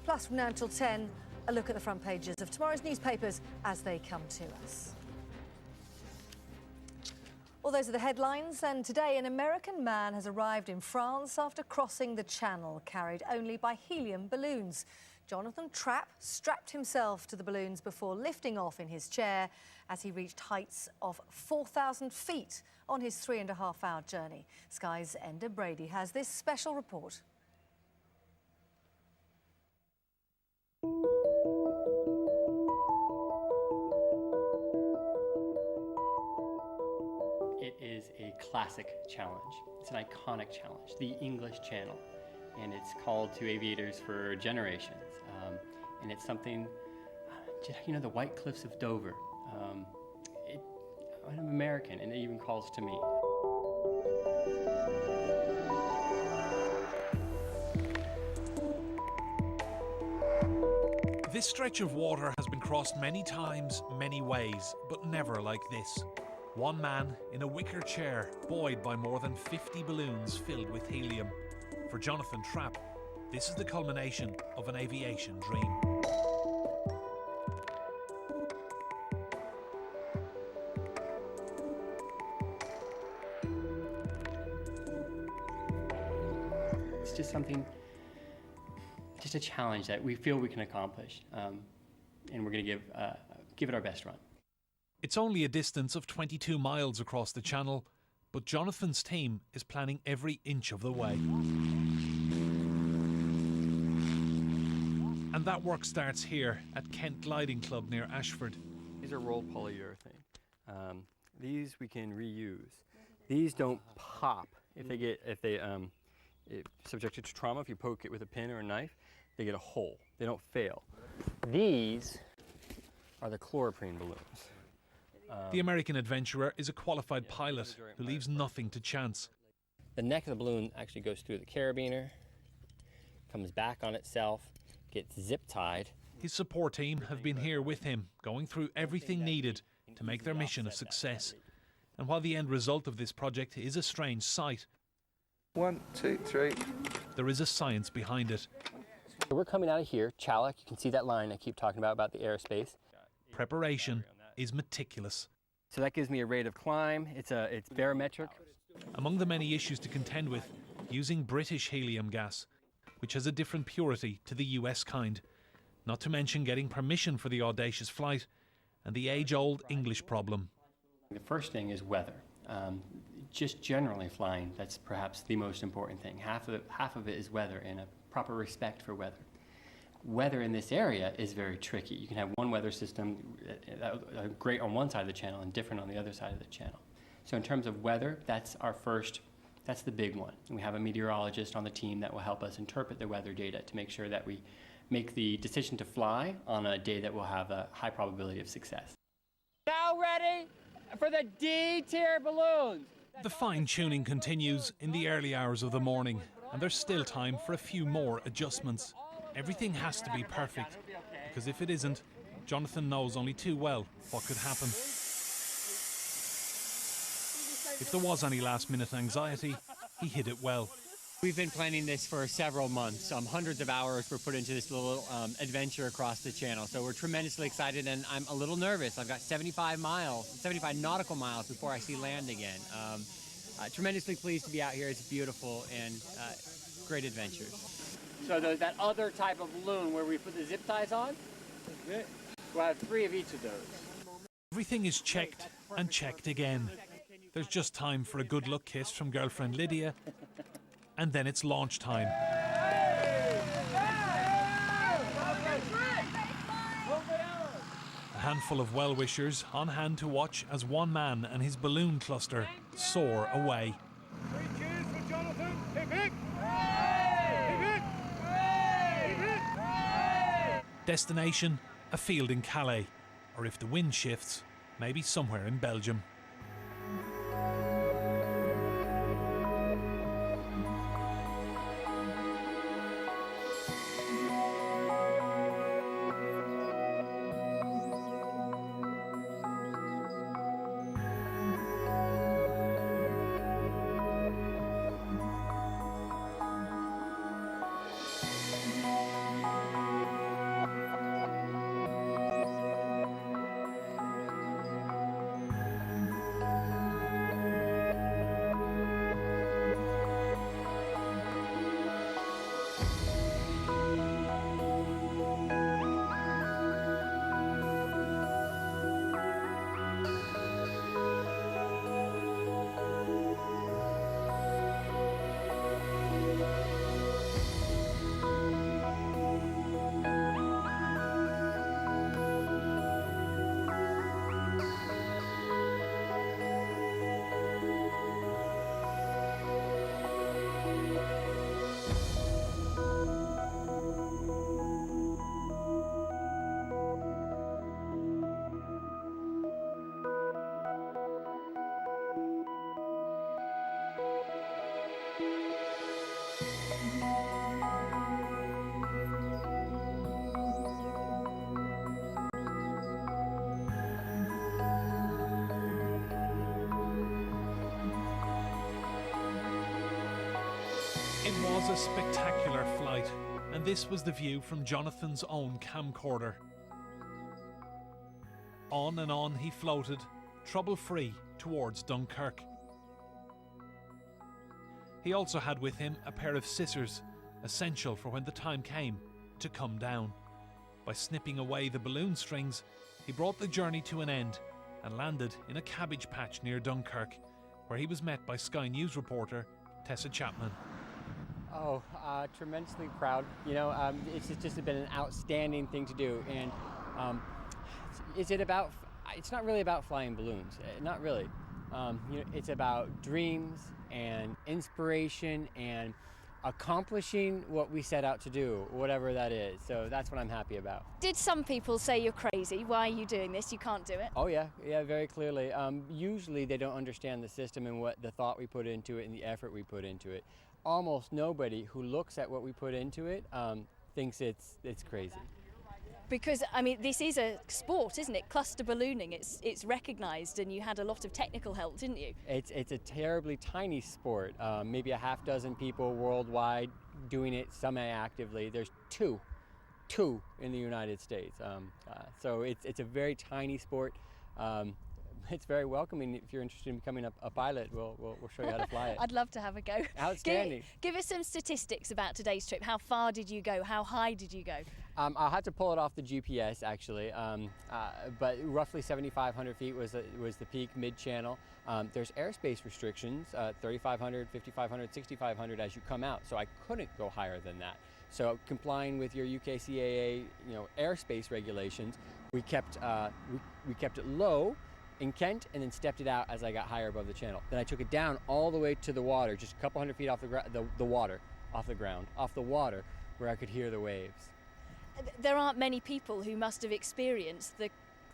Plus, from now until 10, a look at the front pages of tomorrow's newspapers as they come to us. Well, those are the headlines, and today an American man has arrived in France after crossing the Channel, carried only by helium balloons. Jonathan Trappe strapped himself to the balloons before lifting off in his chair as he reached heights of 4,000 feet on his 3.5-hour journey. Sky's Enda Brady has this special report. It is a classic challenge. It's an iconic challenge, the English Channel, and it's called to aviators for generations. And it's something, you know, the White Cliffs of Dover. I'm American, and it even calls to me. This stretch of water has been crossed many times, many ways, but never like this. One man in a wicker chair, buoyed by more than 50 balloons filled with helium. For Jonathan Trappe, this is the culmination of an aviation dream. It's just something, just a challenge that we feel we can accomplish, and we're going to give it our best run. It's only a distance of 22 miles across the Channel, but Jonathan's team is planning every inch of the way. And that work starts here at Kent Gliding Club near Ashford. These are rolled polyurethane. These we can reuse. These don't pop if subjected to trauma. If you poke it with a pin or a knife, they get a hole. They don't fail. These are the chloroprene balloons. The American adventurer is a qualified pilot who leaves nothing to chance. The neck of the balloon actually goes through the carabiner, comes back on itself, gets zip tied. His support team have been here with him, going through everything needed to make their mission a success. And while the end result of this project is a strange sight, 1, 2, 3. there is a science behind it. So we're coming out of here, Chalak. You can see that line I keep talking about the airspace. Preparation is meticulous. So that gives me a rate of climb. It's barometric. Among the many issues to contend with, using British helium gas, which has a different purity to the US kind. Not to mention getting permission for the audacious flight and the age-old English problem. The first thing is weather. Just generally flying, that's perhaps the most important thing. Half of it is weather and a proper respect for weather. Weather in this area is very tricky. You can have one weather system great on one side of the channel and different on the other side of the channel. So in terms of weather, that's the big one. And we have a meteorologist on the team that will help us interpret the weather data to make sure that we make the decision to fly on a day that will have a high probability of success. Now ready for the D-tier balloons. The fine-tuning continues in the early hours of the morning, and there's still time for a few more adjustments. Everything has to be perfect, because if it isn't, Jonathan knows only too well what could happen. If there was any last-minute anxiety, he hid it well. We've been planning this for several months. Hundreds of hours were put into this little adventure across the channel. So we're tremendously excited, and I'm a little nervous. I've got 75 nautical miles before I see land again. Tremendously pleased to be out here. It's beautiful and great adventures. So that other type of balloon where we put the zip ties on, we'll have 3 of each of those. Everything is checked and checked again. There's just time for a good luck kiss from girlfriend Lydia, and then it's launch time. A handful of well-wishers on hand to watch as one man and his balloon cluster soar away. 3 cheers for Jonathan. Hip hip! Destination, a field in Calais, or if the wind shifts, maybe somewhere in Belgium. was a spectacular flight, and this was the view from Jonathan's own camcorder. On and on he floated, trouble-free, towards Dunkirk. He also had with him a pair of scissors, essential for when the time came to come down. By snipping away the balloon strings, he brought the journey to an end and landed in a cabbage patch near Dunkirk, where he was met by Sky News reporter Tessa Chapman. Oh, tremendously proud. You know, it's just been an outstanding thing to do. And it's not really about flying balloons. Not really. It's about dreams and inspiration and accomplishing what we set out to do, whatever that is. So that's what I'm happy about. Did some people say you're crazy? Why are you doing this? You can't do it. Oh yeah, very clearly. Usually they don't understand the system and what the thought we put into it and the effort we put into it. Almost nobody who looks at what we put into it thinks it's crazy. Because, I mean, this is a sport, isn't it? Cluster ballooning, it's recognised, and you had a lot of technical help, didn't you? It's a terribly tiny sport. Maybe a half dozen people worldwide doing it semi-actively. There's two in the United States. So it's a very tiny sport. It's very welcoming. If you're interested in becoming a pilot, we'll show you how to fly it. I'd love to have a go. Outstanding. Give us some statistics about today's trip. How far did you go? How high did you go? I'll have to pull it off the GPS actually, but roughly 7,500 feet was the peak mid-channel. There's airspace restrictions, 3,500, 5,500, 6,500 as you come out, so I couldn't go higher than that. So complying with your UKCAA, airspace regulations, we kept it low in Kent and then stepped it out as I got higher above the channel. Then I took it down all the way to the water, just a couple hundred feet off the water, where I could hear the waves. There aren't many people who must have experienced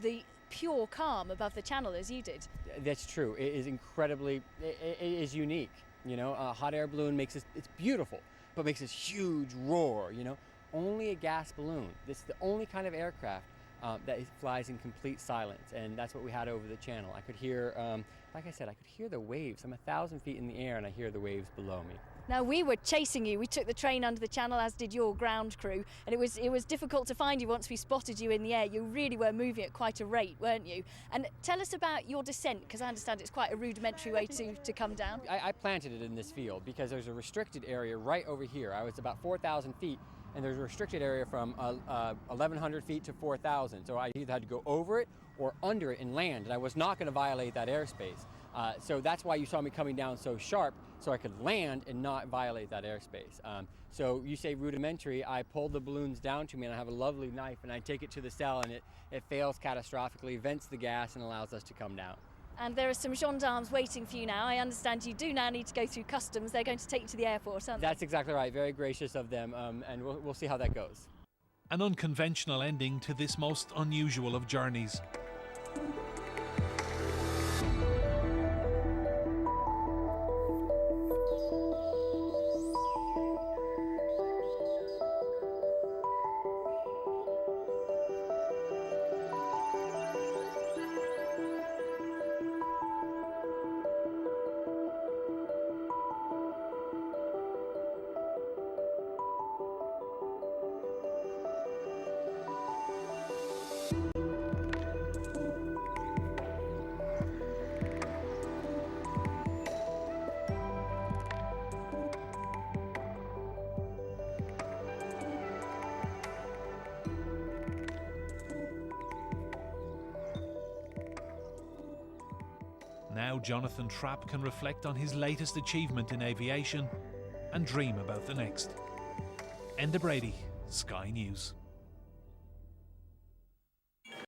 the pure calm above the channel as you did. That's true. It is incredibly, it is unique. A hot air balloon it's beautiful, but makes this huge roar, Only a gas balloon. This is the only kind of aircraft that flies in complete silence, and that's what we had over the channel. I could hear, like I said, I could hear the waves. I'm 1,000 feet in the air and I hear the waves below me. Now, we were chasing you. We took the train under the channel, as did your ground crew, and it was difficult to find you once we spotted you in the air. You really were moving at quite a rate, weren't you? And tell us about your descent, because I understand it's quite a rudimentary way to come down. I planted it in this field because there's a restricted area right over here. I was about 4,000 feet, and there's a restricted area from 1,100 feet to 4,000. So I either had to go over it or under it and land, and I was not going to violate that airspace. So that's why you saw me coming down so sharp, so I could land and not violate that airspace. So you say rudimentary, I pull the balloons down to me and I have a lovely knife and I take it to the cell and it fails catastrophically, vents the gas and allows us to come down. And there are some gendarmes waiting for you now. I understand you do now need to go through customs. They're going to take you to the airport, aren't they? That's exactly right, very gracious of them, and we'll see how that goes. An unconventional ending to this most unusual of journeys. Now Jonathan Trappe can reflect on his latest achievement in aviation and dream about the next. Enda Brady, Sky News.